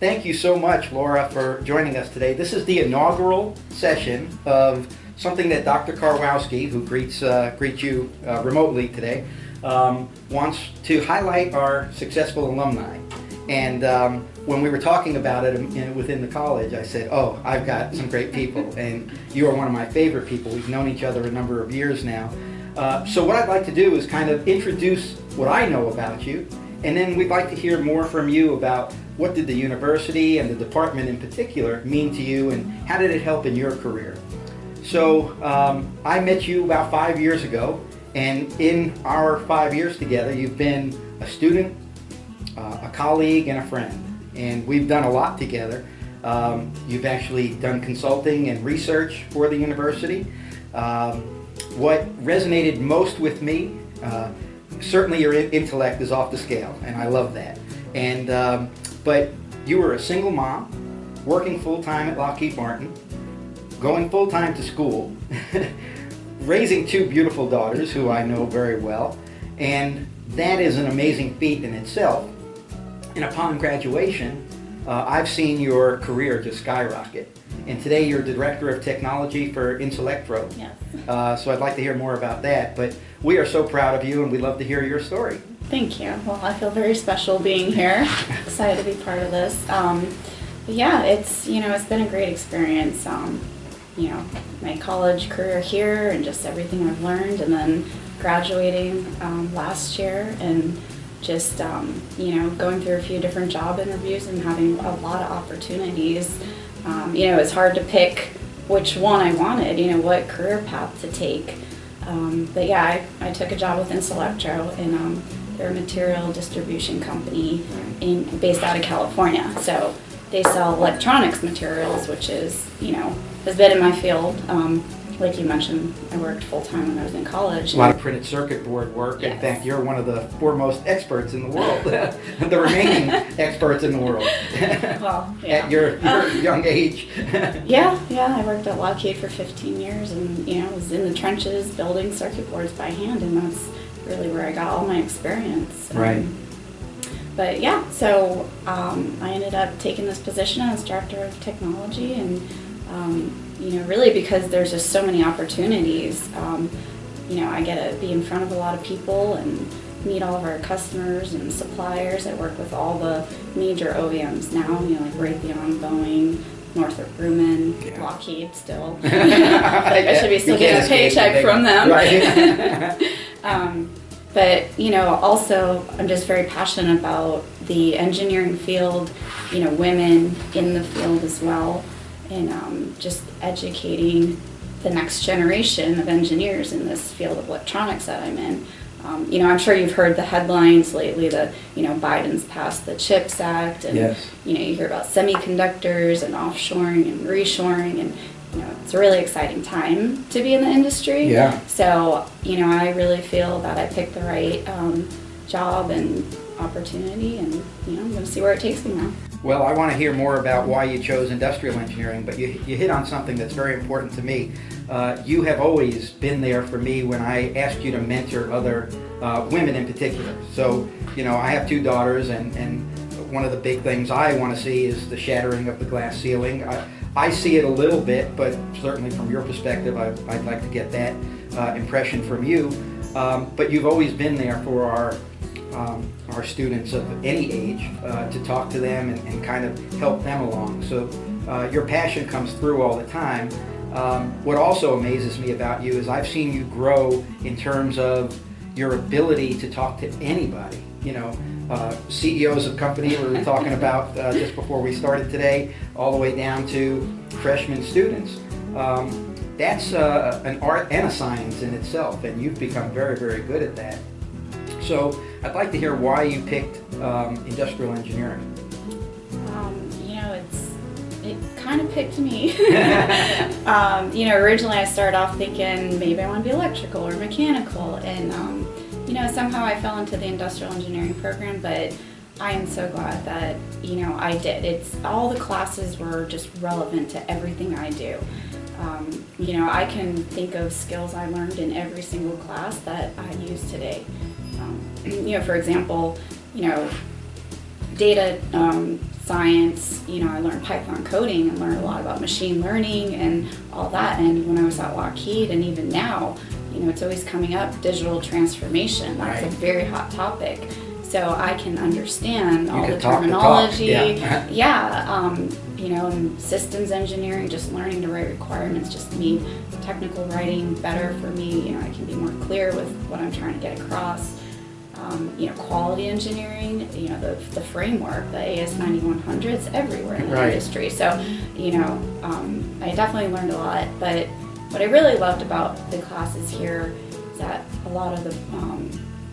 thank you so much, Laura, for joining us today. This is the inaugural session of something that Dr. Karwowski, who greets you remotely today, wants to highlight our successful alumni. And when we were talking about it within the college, I said, oh, I've got some great people, and you are one of my favorite people. We've known each other a number of years now. So what I'd like to do is kind of introduce what I know about you, and then we'd like to hear more from you about what did the university and the department in particular mean to you, and how did it help in your career. So I met you about 5 years ago, and in our 5 years together, you've been a student, a colleague, and a friend. And we've done a lot together. You've actually done consulting and research for the university. What resonated most with me, certainly your intellect is off the scale, and I love that. And but you were a single mom, working full-time at Lockheed Martin, going full-time to school, raising two beautiful daughters who I know very well, and that is an amazing feat in itself. And upon graduation, I've seen your career just skyrocket. And today you're the Director of Technology for INSULECTRO. Yes. So I'd like to hear more about that. But we are so proud of you, and we'd love to hear your story. Thank you. Well, I feel very special being here. Excited to be part of this. But yeah, it's been a great experience. My college career here and just everything I've learned, and then graduating last year, and just going through a few different job interviews and having a lot of opportunities. It's hard to pick which one I wanted, what career path to take. But yeah, I took a job with INSULECTRO, and they're a material distribution company based out of California. So they sell electronics materials, which is, has been in my field. Like you mentioned, I worked full-time when I was in college. A lot of printed circuit board work. Yes. In fact, you're one of the foremost experts in the world, the remaining experts in the world. Well, yeah. At your young age. Yeah, I worked at Lockheed for 15 years, and was in the trenches building circuit boards by hand, and that's really where I got all my experience. Right. But yeah, so I ended up taking this position as Director of Technology, and really because there's just so many opportunities. I get to be in front of a lot of people and meet all of our customers and suppliers. I work with all the major OEMs now, like Raytheon, Boeing, Northrop Grumman, Yeah. Lockheed still. I should be still getting a paycheck from them. Right. But, also I'm just very passionate about the engineering field, women in the field as well, and just educating the next generation of engineers in this field of electronics that I'm in. I'm sure you've heard the headlines lately that, Biden's passed the CHIPS Act, and, Yes. You hear about semiconductors and offshoring and reshoring, and, it's a really exciting time to be in the industry. Yeah. So, I really feel that I picked the right job and opportunity, and, I'm going to see where it takes me now. Well, I want to hear more about why you chose industrial engineering, but you hit on something that's very important to me. You have always been there for me when I asked you to mentor other women in particular. So, I have two daughters, and one of the big things I want to see is the shattering of the glass ceiling. I see it a little bit, but certainly from your perspective, I'd like to get that impression from you. But you've always been there for our students of any age to talk to them and kind of help them along. So your passion comes through all the time. What also amazes me about you is I've seen you grow in terms of your ability to talk to anybody. CEOs of companies we were talking about just before we started today, all the way down to freshman students. That's an art and a science in itself, and you've become very, very good at that. So I'd like to hear why you picked industrial engineering. It kind of picked me. Originally I started off thinking maybe I want to be electrical or mechanical, and somehow I fell into the industrial engineering program, but I am so glad that, I did. It's all the classes were just relevant to everything I do. I can think of skills I learned in every single class that I use today. For example, data science, I learned Python coding and learned a lot about machine learning and all that. And when I was at Lockheed, and even now, it's always coming up, digital transformation. That's a very hot topic. So I can understand all the terminology. And systems engineering, just learning to write requirements just made technical writing better for me. I can be more clear with what I'm trying to get across. Quality engineering, the framework, the AS9100, it's everywhere in the industry. So, I definitely learned a lot. But what I really loved about the classes here is that a lot of the,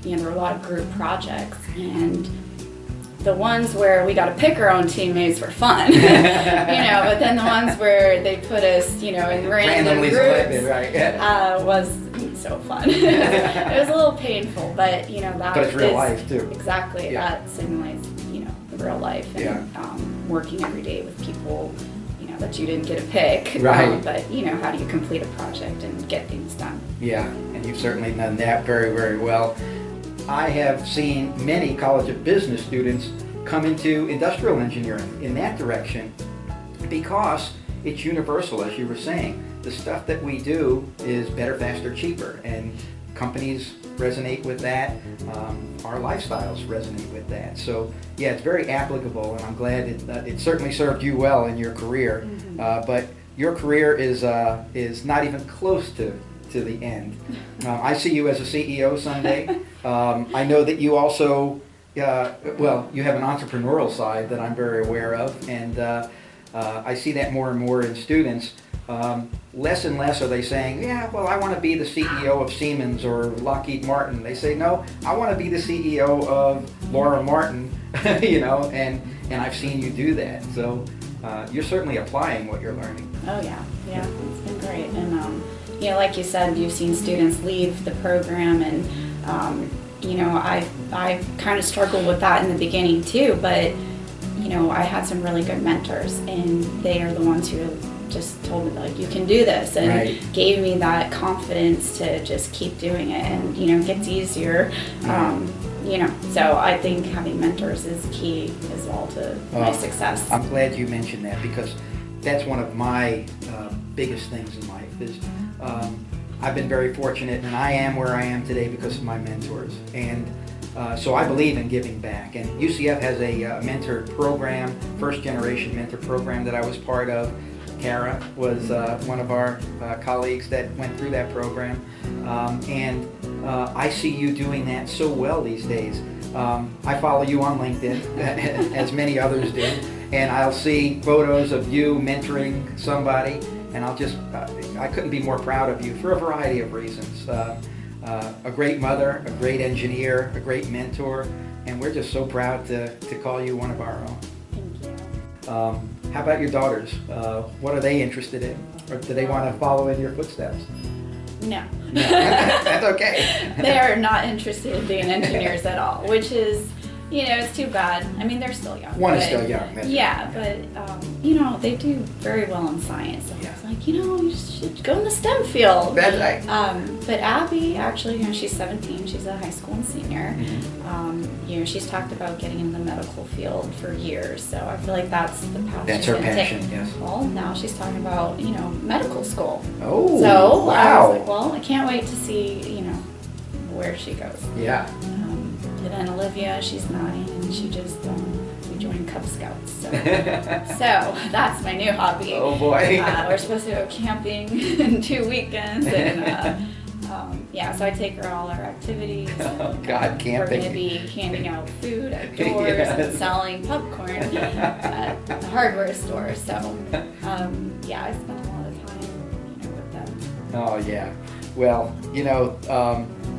there were a lot of group projects, and the ones where we got to pick our own teammates were fun, but then the ones where they put us, in random groups, was so fun. It was a little painful, but But it's real life too. Exactly, that simulates, the real life, and working every day with people, that you didn't get to pick. But how do you complete a project and get things done? Yeah, and you've certainly done that very, very well. I have seen many College of Business students come into industrial engineering in that direction because it's universal, as you were saying. The stuff that we do is better, faster, cheaper, and companies resonate with that. Our lifestyles resonate with that. So yeah, it's very applicable, and I'm glad it certainly served you well in your career. But your career is not even close to the end. I see you as a CEO someday. I know that you also, you have an entrepreneurial side that I'm very aware of, and I see that more and more in students. Less and less are they saying, I want to be the CEO of Siemens or Lockheed Martin. They say, no, I want to be the CEO of Laura Martin, and I've seen you do that. So you're certainly applying what you're learning. Oh yeah, it's been great. And like you said, you've seen students leave the program, and I kind of struggled with that in the beginning too, but I had some really good mentors, and they are the ones who just told me, like, you can do this, and gave me that confidence to just keep doing it, and it gets easier. So I think having mentors is key as well to my success. I'm glad you mentioned that, because that's one of my biggest things in life is I've been very fortunate, and I am where I am today because of my mentors. And so I believe in giving back. And UCF has a mentor program, first generation mentor program that I was part of. Kara was one of our colleagues that went through that program. And I see you doing that so well these days. I follow you on LinkedIn, as many others do, and I'll see photos of you mentoring somebody, and I couldn't be more proud of you for a variety of reasons. A great mother, a great engineer, a great mentor, and we're just so proud to call you one of our own. Thank you. How about your daughters? What are they interested in? Or do they want to follow in your footsteps? No. That's okay. They are not interested in being engineers at all, which is, it's too bad. I mean, they're still young. One is still young. Yeah, but, they do very well in science. So it's like, you should go in the STEM field. That's right. But Abby, actually, she's 17. She's a high school senior. She's talked about getting in the medical field for years. So I feel like that's the path. That's her passion, yes. Well, now she's talking about, medical school. Oh, so wow. I was like, well, I can't wait to see, where she goes. Yeah. And then Olivia, she's 9, and she just we joined Cub Scouts. So that's my new hobby. Oh boy. We're supposed to go camping in 2 weekends, and so I take her all our activities. Oh God, camping. We're going to be handing out food outdoors and selling popcorn at the hardware store. So I spend a lot of time, with them. Oh yeah. Well,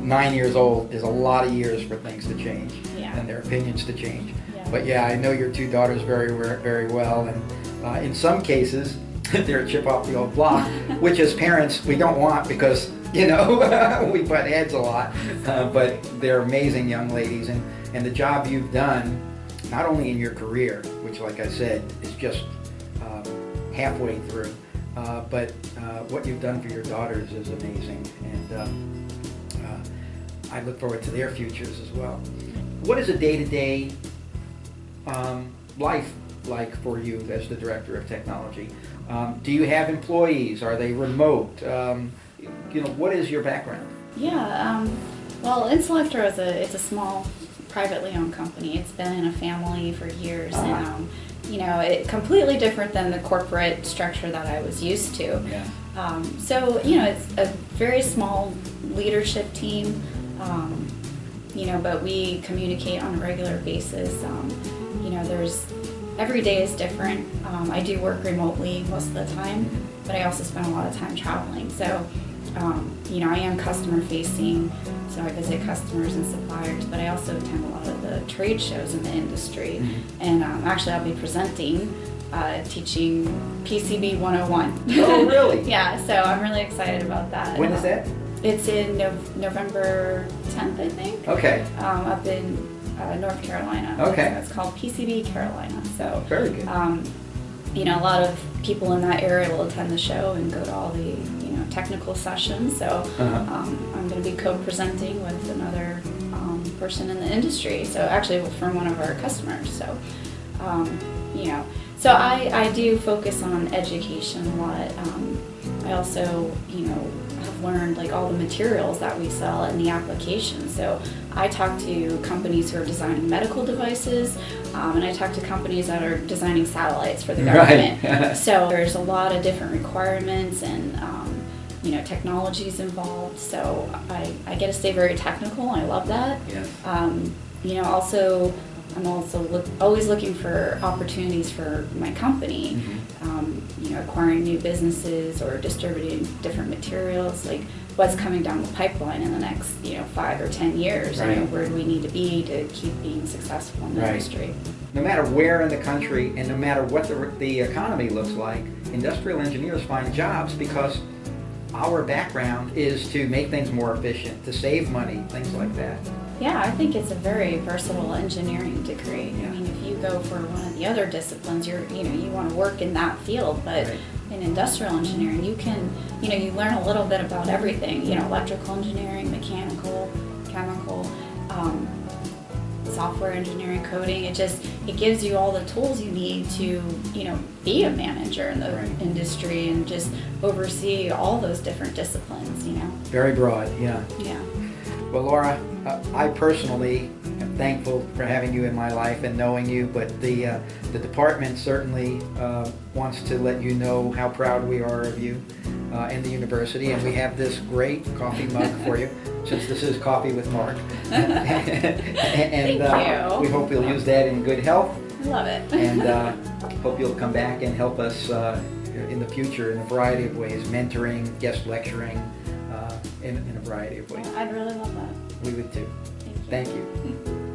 9 years old is a lot of years for things to change and their opinions to change. Yeah. But yeah, I know your two daughters very, very well, and in some cases, they're a chip off the old block, which as parents we don't want because we butt heads a lot. But they're amazing young ladies, and the job you've done, not only in your career, which, like I said, is just halfway through, but what you've done for your daughters is amazing, and I look forward to their futures as well. What is a day-to-day life like for you as the Director of Technology? Do you have employees? Are they remote? What is your background? Yeah, well, INSULECTRO it's a small, privately owned company. It's been in a family for years, and it's completely different than the corporate structure that I was used to. Yeah. It's a very small leadership team, but we communicate on a regular basis. Every day is different. I do work remotely most of the time, but I also spend a lot of time traveling. So, I am customer facing, so I visit customers and suppliers, but I also attend a lot of the trade shows in the industry. And actually I'll be presenting, teaching PCB 101. Oh, really? Yeah, so I'm really excited about that. When is that? It's in November 10th, I think. Okay. Up in North Carolina. Okay. So it's called PCB Carolina. So very good. A lot of people in that area will attend the show and go to all the technical sessions. So I'm going to be co-presenting with another person in the industry. So actually from one of our customers. So so I do focus on education a lot. I also have learned like all the materials that we sell and the applications. So I talk to companies who are designing medical devices, and I talk to companies that are designing satellites for the government. Right. So there's a lot of different requirements and technologies involved. So I get to stay very technical. I love that. Yes. Also I'm also always looking for opportunities for my company, acquiring new businesses or distributing different materials, like what's coming down the pipeline in the next 5 or 10 years. Right. Where do we need to be to keep being successful in the industry? No matter where in the country and no matter what the economy looks like, industrial engineers find jobs because our background is to make things more efficient, to save money, things like that. Yeah, I think it's a very versatile engineering degree. Yeah. I mean, if you go for one of the other disciplines, you want to work in that field, but Right. in industrial engineering, you can, you learn a little bit about everything. Electrical engineering, mechanical, chemical, software engineering, coding. It gives you all the tools you need to, be a manager in the Right. industry and just oversee all those different disciplines. Very broad, yeah. Yeah. Well, Laura, I personally am thankful for having you in my life and knowing you, but the department certainly wants to let you know how proud we are of you and the university, and we have this great coffee mug for you, since this is Coffee with Mark. And Thank you. we hope you'll use that in good health. I love it. And hope you'll come back and help us in the future in a variety of ways, mentoring, guest lecturing, in a variety of ways. I'd really love that. We would too. Thank you. Thank you.